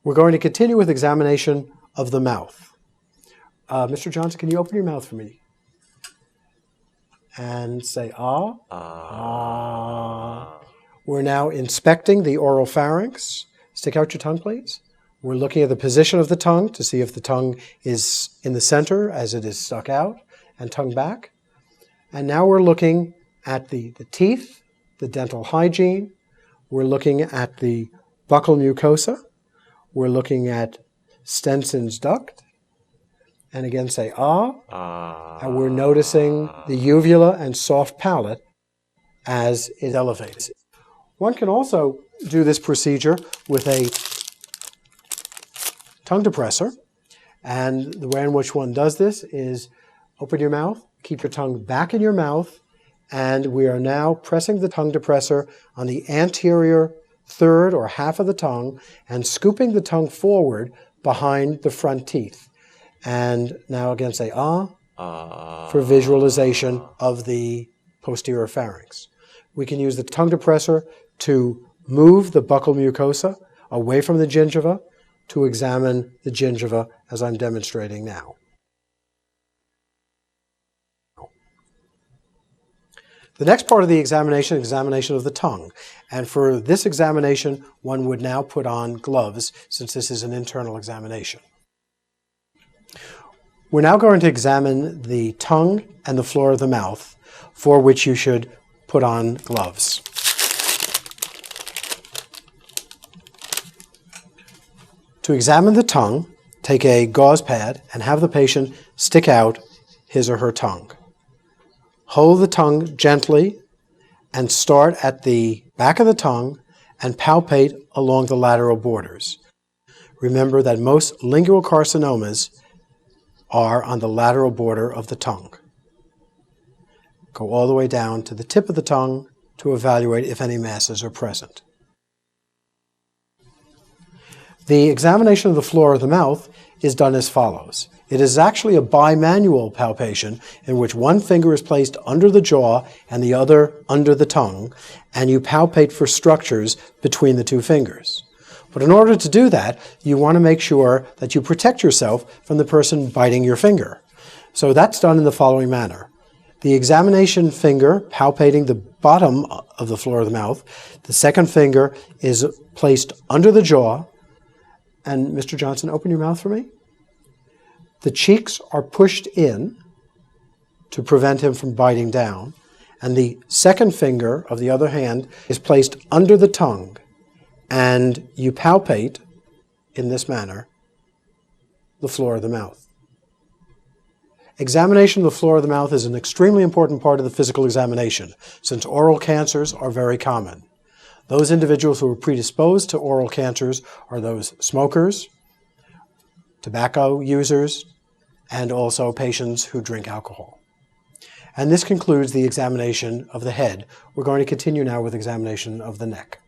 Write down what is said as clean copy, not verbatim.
We're going to continue with examination of the mouth. Mr. Johnson, can you open your mouth for me? And say ah. Ah. We're now inspecting the oral pharynx. Stick out your tongue, please. We're looking at the position of the tongue to see if the tongue is in the center as it is stuck out and tongue back. And now we're looking at the teeth, the dental hygiene. We're looking at the buccal mucosa. We're looking at Stenson's duct. And again, say ah. And we're noticing the uvula and soft palate as it elevates. One can also do this procedure with a tongue depressor. And the way in which one does this is open your mouth, keep your tongue back in your mouth, and we are now pressing the tongue depressor on the anterior third or half of the tongue and scooping the tongue forward behind the front teeth. And now again say ah for visualization of the posterior pharynx. We can use the tongue depressor to move the buccal mucosa away from the gingiva to examine the gingiva as I'm demonstrating now. The next part of the examination is examination of the tongue. And for this examination, one would now put on gloves since this is an internal examination. We're now going to examine the tongue and the floor of the mouth, for which you should put on gloves. To examine the tongue, take a gauze pad and have the patient stick out his or her tongue. Hold the tongue gently and start at the back of the tongue and palpate along the lateral borders. Remember that most lingual carcinomas are on the lateral border of the tongue. Go all the way down to the tip of the tongue to evaluate if any masses are present. The examination of the floor of the mouth is done as follows. It is actually a bimanual palpation in which one finger is placed under the jaw and the other under the tongue, and you palpate for structures between the two fingers. But in order to do that, you want to make sure that you protect yourself from the person biting your finger. So that's done in the following manner. The examination finger palpating the bottom of the floor of the mouth, the second finger is placed under the jaw, and Mr. Johnson, open your mouth for me. The cheeks are pushed in to prevent him from biting down, and the second finger of the other hand is placed under the tongue, and you palpate, in this manner, the floor of the mouth. Examination of the floor of the mouth is an extremely important part of the physical examination, since oral cancers are very common. Those individuals who are predisposed to oral cancers are those smokers, tobacco users, and also patients who drink alcohol. And this concludes the examination of the head. We're going to continue now with examination of the neck.